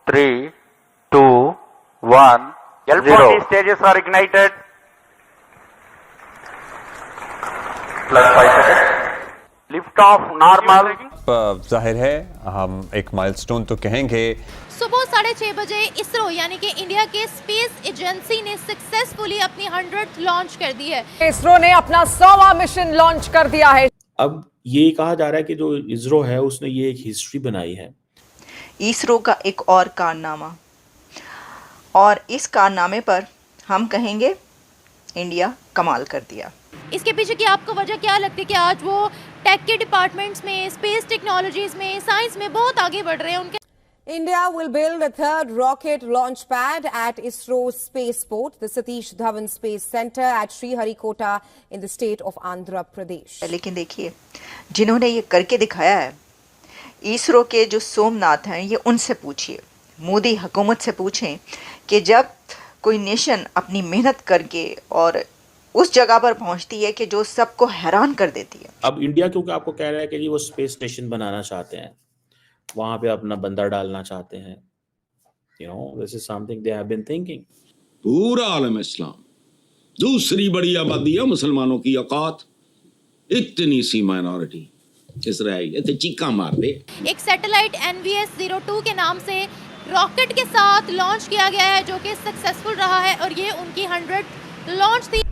3, 2, 1, L40 stages are ignited. Plus 5 seconds. Lift off normal. जाहिर है हम एक माइलस्टोन तो कहेंगे। सुबह 6:30 बजे इसरो यानी कि इंडिया के स्पेस एजेंसी ने सक्सेसफुली अपनी 100th लॉन्च कर दी है। इसरो ने अपना 100वां मिशन लॉन्च कर दिया है। अब ये कहा जा रहा है कि जो इसरो है उसने ये एक हिस्ट्री बनाई है। इसरो का एक और कारनामा, और इस कारनामे पर हम कहेंगे इंडिया कमाल कर दिया। इसके पीछे की आपको वजह क्या लगती है कि आज वो टेक के डिपार्टमेंट्स में, स्पेस टेक्नोलॉजीज में, साइंस में बहुत आगे बढ़ रहे हैं। उनके India will build a third rocket launch pad at ISRO's spaceport, the Satish Dhawan Space Center at Sriharikota in the state of Andhra Pradesh. लेकिन देखिए, जिन्होंने ये करके दिखाया है, इसरो के जो सोमनाथ हैं, ये उनसे पूछिए, मोदी हुकूमत से पूछें कि जब कोई नेशन अपनी मेहनत करके और उस जगह पर पहुंचती है कि जो सबको हैरान कर देती है। अब इंडिया क्योंकि आपको कह रहा है कि जी वो स्पेस स्टेशन बनाना चाहते हैं, वहां पे अपना बंदा डालना चाहते हैं, this is something they have been thinking. पूरा आलम इस्लाम, दूसरी बड़ी आबादी है मुसलमानों की औकात, इतनी सी माइनॉरिटी इसराइल तो चीका मार दे। एक सैटेलाइट NVS-02 के नाम से रॉकेट के साथ लॉन्च किया गया है, जो कि सक्सेसफुल रहा है और ये उनकी 100th लॉन्च थी।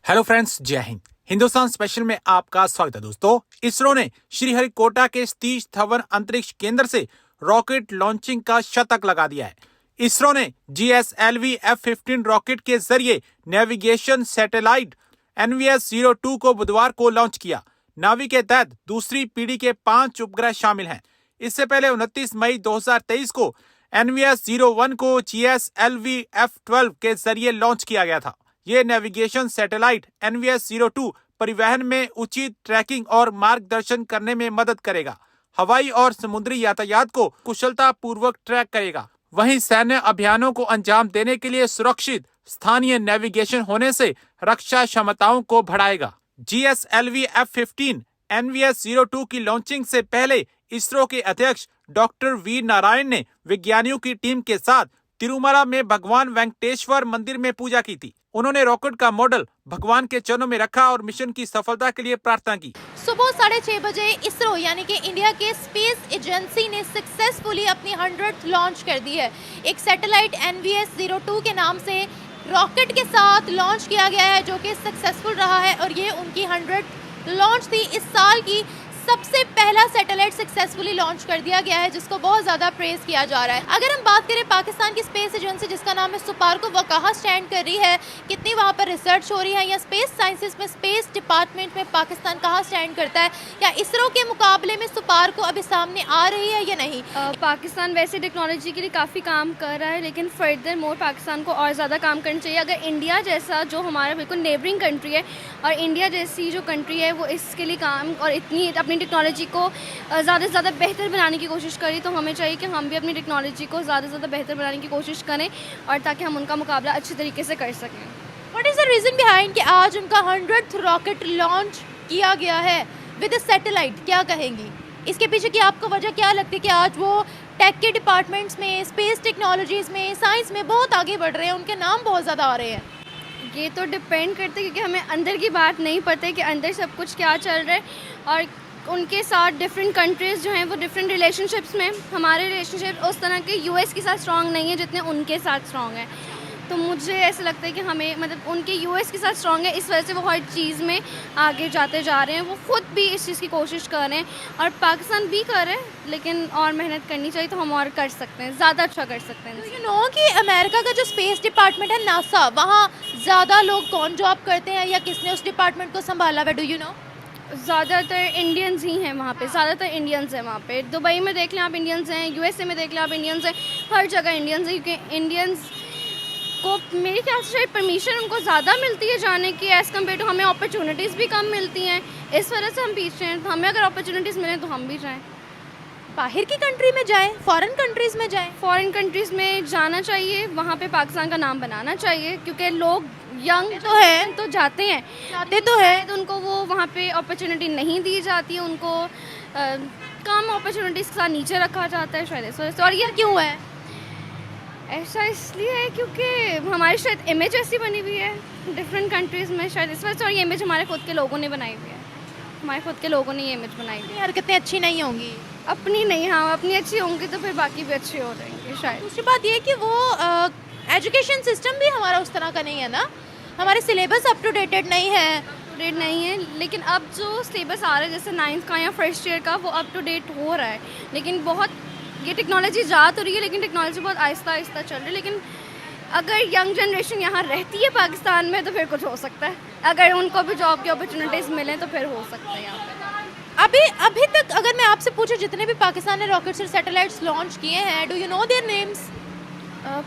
हेलो फ्रेंड्स, जय हिंद। हिंदुस्तान स्पेशल में आपका स्वागत है दोस्तों। इसरो ने श्रीहरिकोटा के सतीश धवन अंतरिक्ष केंद्र से रॉकेट लॉन्चिंग का शतक लगा दिया है। इसरो ने GSLV F-15 रॉकेट के जरिए नेविगेशन सैटेलाइट NVS-02 को बुधवार को लॉन्च किया। नावी के तहत दूसरी पीढ़ी के 5 उपग्रह शामिल हैं। इससे पहले 29 मई 2023 को NVS-01 को GSLV F-12 के जरिए लॉन्च किया गया था। ये नेविगेशन सैटेलाइट NVS-02 परिवहन में उचित ट्रैकिंग और मार्गदर्शन करने में मदद करेगा। हवाई और समुद्री यातायात को कुशलता पूर्वक ट्रैक करेगा। वहीं सैन्य अभियानों को अंजाम देने के लिए सुरक्षित स्थानीय नेविगेशन होने से रक्षा क्षमताओं को बढ़ाएगा। GSLV F-15 NVS-02 की लॉन्चिंग से पहले इसरो के अध्यक्ष डॉक्टर वी नारायण ने विज्ञानियों की टीम के साथ तिरुमला में भगवान वेंकटेश्वर मंदिर में पूजा की थी। उन्होंने रॉकेट का मॉडल भगवान के चरणों में रखा और मिशन की सफलता के लिए प्रार्थना की। सुबह 6:30 बजे इसरो यानी कि इंडिया के स्पेस एजेंसी ने सक्सेसफुली अपनी 100th लॉन्च कर दी है। एक सैटेलाइट NVS-02 के नाम से रॉकेट के साथ लॉन्च किया गया है, जो कि सक्सेसफुल रहा है और ये उनकी 100th लॉन्च थी। इस साल की सबसे पहला सैटेलाइट सक्सेसफुली लॉन्च कर दिया गया है, जिसको बहुत ज़्यादा प्रेज किया जा रहा है। अगर हम बात करें पाकिस्तान की स्पेस एजेंसी जिसका नाम है सुपार्को, वो कहाँ स्टैंड कर रही है, कितनी वहाँ पर रिसर्च हो रही है, या स्पेस साइंसेस में, स्पेस डिपार्टमेंट में पाकिस्तान कहाँ स्टैंड करता है, या इसरो के मुकाबले में सुपार्को अभी सामने आ रही है या नहीं? पाकिस्तान वैसे टेक्नोलॉजी के लिए काफ़ी काम कर रहा है, लेकिन फर्दर मोर पाकिस्तान को और ज़्यादा काम करना चाहिए। अगर इंडिया जैसा जो हमारा बिल्कुल नेबरिंग कंट्री है और इंडिया जैसी जो कंट्री है वो इसके लिए काम और इतनी अपनी टेक्नोलॉजी को ज़्यादा से ज़्यादा बेहतर बनाने की कोशिश करें, तो हमें चाहिए कि हम भी अपनी टेक्नोलॉजी को ज़्यादा से ज़्यादा बेहतर बनाने की कोशिश करें और ताकि हम उनका मुकाबला अच्छे तरीके से कर सकें। What is the reason behind कि आज उनका 100th रॉकेट लॉन्च किया गया है विद सैटेलाइट, क्या कहेंगी? इसके पीछे की आपको वजह क्या लगती है कि आज वो टेक के डिपार्टमेंट्स में, स्पेस टेक्नोलॉजीज़ में, साइंस में बहुत आगे बढ़ रहे हैं, उनके नाम बहुत ज़्यादा आ रहे हैं? ये तो डिपेंड करता है क्योंकि हमें अंदर की बात नहीं पता है कि अंदर सब कुछ क्या चल रहा है, और उनके साथ डिफरेंट कंट्रीज़ जो हैं वो डिफरेंट रिलेशनशिप्स में, हमारे रिलेशनशिप उस तरह के US के साथ स्ट्रॉन्ग नहीं है जितने उनके साथ स्ट्रॉन्ग है। तो मुझे ऐसा लगता है कि हमें मतलब उनके US के साथ स्ट्रॉन्ग है, इस वजह से वो हर चीज़ में आगे जाते जा रहे हैं। वो खुद भी इस चीज़ की कोशिश कर रहे हैं और पाकिस्तान भी कर रहे हैं, लेकिन और मेहनत करनी चाहिए तो हम और कर सकते हैं, ज़्यादा अच्छा कर सकते हैं। यू नो कि अमेरिका का जो स्पेस डिपार्टमेंट है नासा, वहाँ ज़्यादा लोग कौन जॉब करते हैं या किसने उस डिपार्टमेंट को संभाला है, डू यू नो? ज़्यादातर इंडियंस ही हैं वहाँ पे, ज़्यादातर इंडियंस हैं वहाँ पे। दुबई में देख लें आप इंडियंस हैं, USA में देख लें आप इंडियंस हैं, हर जगह इंडियंस हैं, क्योंकि इंडियंस को मेरे ख्याल से शायद परमिशन उनको ज़्यादा मिलती है जाने की, एज़ कम्पेयर टू हमें अपॉर्चुनिटीज़ भी कम मिलती हैं। इस वजह से हम पीछे हैं। तो हमें अगर अपॉर्चुनिटीज़ मिलें तो हम भी जाएँ, बाहर की कंट्री में जाएं, फॉरेन कंट्रीज़ में जाएं। फॉरेन कंट्रीज़ में जाना चाहिए, वहाँ पे पाकिस्तान का नाम बनाना चाहिए, क्योंकि लोग यंग तो है तो जाते हैं, जाते तो है, तो उनको वो वहाँ पे अपॉर्चुनिटी नहीं दी जाती है, उनको कम अपॉर्चुनिटीज़ के साथ नीचे रखा जाता है शायद इस वजह से। और ये क्यों है? ऐसा इसलिए है क्योंकि हमारी शायद इमेज ऐसी बनी हुई है डिफरेंट कंट्रीज़ में, शायद इस वजह से। और ये इमेज हमारे खुद के लोगों ने बनाई हुई है, हमारे खुद के लोगों ने ये इमेज बनाई हुई है। हरकतें अच्छी नहीं होंगी। अपनी नहीं, हाँ अपनी अच्छी होंगी तो फिर बाकी भी अच्छी हो जाएंगे शायद। दूसरी बात ये है कि वो एजुकेशन सिस्टम भी हमारा उस तरह का नहीं है ना, हमारे सिलेबस अप टू डेटेड नहीं है। डेट नहीं है, लेकिन अब जो सिलेबस आ रहा है जैसे 9th का या फर्स्ट ईयर का, वो अप टू डेट हो रहा है। लेकिन बहुत ये टेक्नोलॉजी जा तो रही है, लेकिन टेक्नोलॉजी बहुत आहिस्ता आहिस्ता चल रही है। लेकिन अगर यंग जनरेशन यहाँ रहती है पाकिस्तान में तो फिर कुछ हो सकता है, अगर उनको भी जॉब की अपॉर्चुनिटीज़ मिलें तो फिर हो सकता है यहाँ पे। अभी तक अगर मैं आपसे पूछूं, जितने भी पाकिस्तान ने रॉकेट्स और सैटेलाइट्स लॉन्च किए हैं, do you know their names?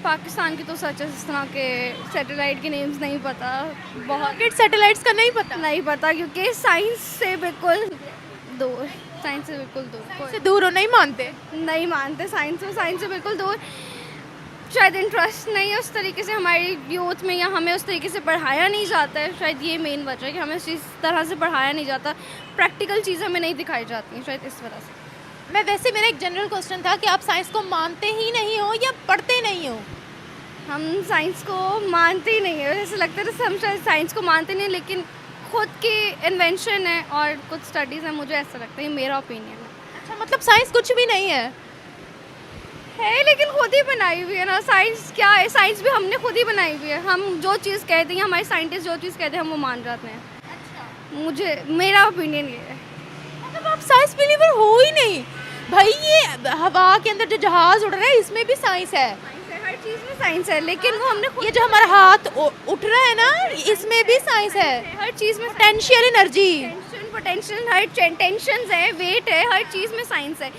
Pakistan की तो सच है इस तरह के सैटेलाइट के नेम्स नहीं पता, बहुत रॉकेट सैटेलाइट्स का नहीं पता? नहीं पता, क्योंकि साइंस से बिल्कुल दूर, साइंस से बिल्कुल दूर, से दूर हो, नहीं मानते? नहीं मानते साइंस से बिल्कुल दूर। शायद इंटरेस्ट नहीं है उस तरीके से हमारी यूथ में, या हमें उस तरीके से पढ़ाया नहीं जाता है। शायद ये मेन वजह है कि हमें इस तरह से पढ़ाया नहीं जाता, प्रैक्टिकल चीज़ें हमें नहीं दिखाई जाती हैं, शायद इस वजह से। मैं वैसे, मेरा एक जनरल क्वेश्चन था कि आप साइंस को मानते ही नहीं हो या पढ़ते नहीं हो? हम साइंस को मानते ही नहीं है, ऐसा लगता है जैसे हम शायद साइंस को मानते नहीं, लेकिन खुद की इन्वेंशन है और कुछ स्टडीज़ हैं, मुझे ऐसा लगता है, ये मेरा ओपिनियन है। अच्छा, मतलब साइंस कुछ भी नहीं है? है, लेकिन खुद ही बनाई हुई है ना। साइंस क्या है, साइंस भी हमने खुद ही बनाई हुई है। हम जो चीज़ कहते हैं, हमारे साइंटिस्ट जो चीज़ कहते हैं हम वो मान जाते हैं। अच्छा, मेरा ओपिनियन ये है। मतलब आप साइंस बिलीवर हो ही नहीं भाई? ये हवा के अंदर जो जहाज उड़ रहा है, इसमें भी साइंस है। हर चीज़ में साइंस है, लेकिन वो हमने ये जो हमारा हाथ उठ रहा है ना, इसमें भी साइंस है। हर चीज़ में पोटेंशियल एनर्जी, पोटेंशियल, हर टेंशन है, वेट है, हर चीज़ में साइंस है।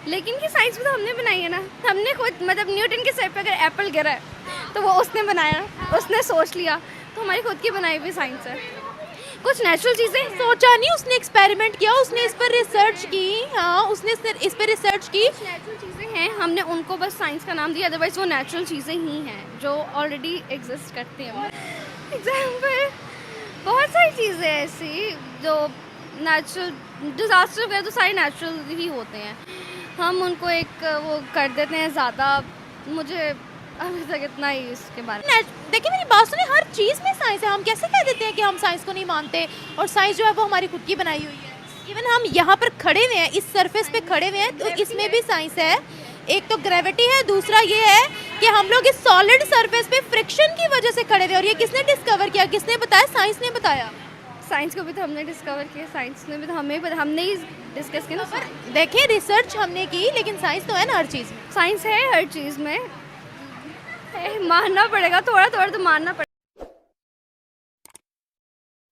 लेकिन ये साइंस भी तो हमने बनाई है ना, हमने खुद, मतलब न्यूटन के सर पे अगर एप्पल गिरा है तो वो उसने बनाया, उसने सोच लिया, तो हमारी खुद की बनाई हुई साइंस है। कुछ नेचुरल चीज़ें सोचा नहीं, उसने एक्सपेरिमेंट किया, उसने इस पर रिसर्च की। हाँ, उसने इस पर रिसर्च की। नेचुरल चीज़ें हैं, हमने उनको बस साइंस का नाम दिया, अदरवाइज वो नेचुरल चीज़ें ही हैं जो ऑलरेडी एग्जिस्ट करती हैं। एग्जाम्पल बहुत सारी चीज़ें ऐसी जो नेचुरल, डिज़ास्टर वगैरह तो सारे नेचुरल ही होते हैं, हम उनको एक वो कर देते हैं ज़्यादा। मुझे अभी तक इतना ही इसके बारे में। देखिए मेरी बात सुनिए, हर चीज़ में साइंस है। हम कैसे कह देते हैं कि हम साइंस को नहीं मानते, और साइंस जो है वो हमारी खुद की बनाई हुई है। इवन हम यहाँ पर खड़े हुए हैं, इस सरफेस पे खड़े हुए हैं, तो इसमें भी साइंस है। एक तो ग्रेविटी है, दूसरा ये है कि हम लोग इस सॉलिड सरफेस पे फ्रिक्शन की वजह से खड़े हुए। और ये किसने डिस्कवर किया, किसने बताया? साइंस ने बताया। साइंस को भी तो हमने डिस्कवर किया, साइंस ने भी तो हमने ही डिस्कस किया ना। देखिए, रिसर्च हमने की, लेकिन साइंस तो है ना हर चीज़ में। साइंस है हर चीज़ में, मानना पड़ेगा, थोड़ा थोड़ा तो मानना पड़ेगा।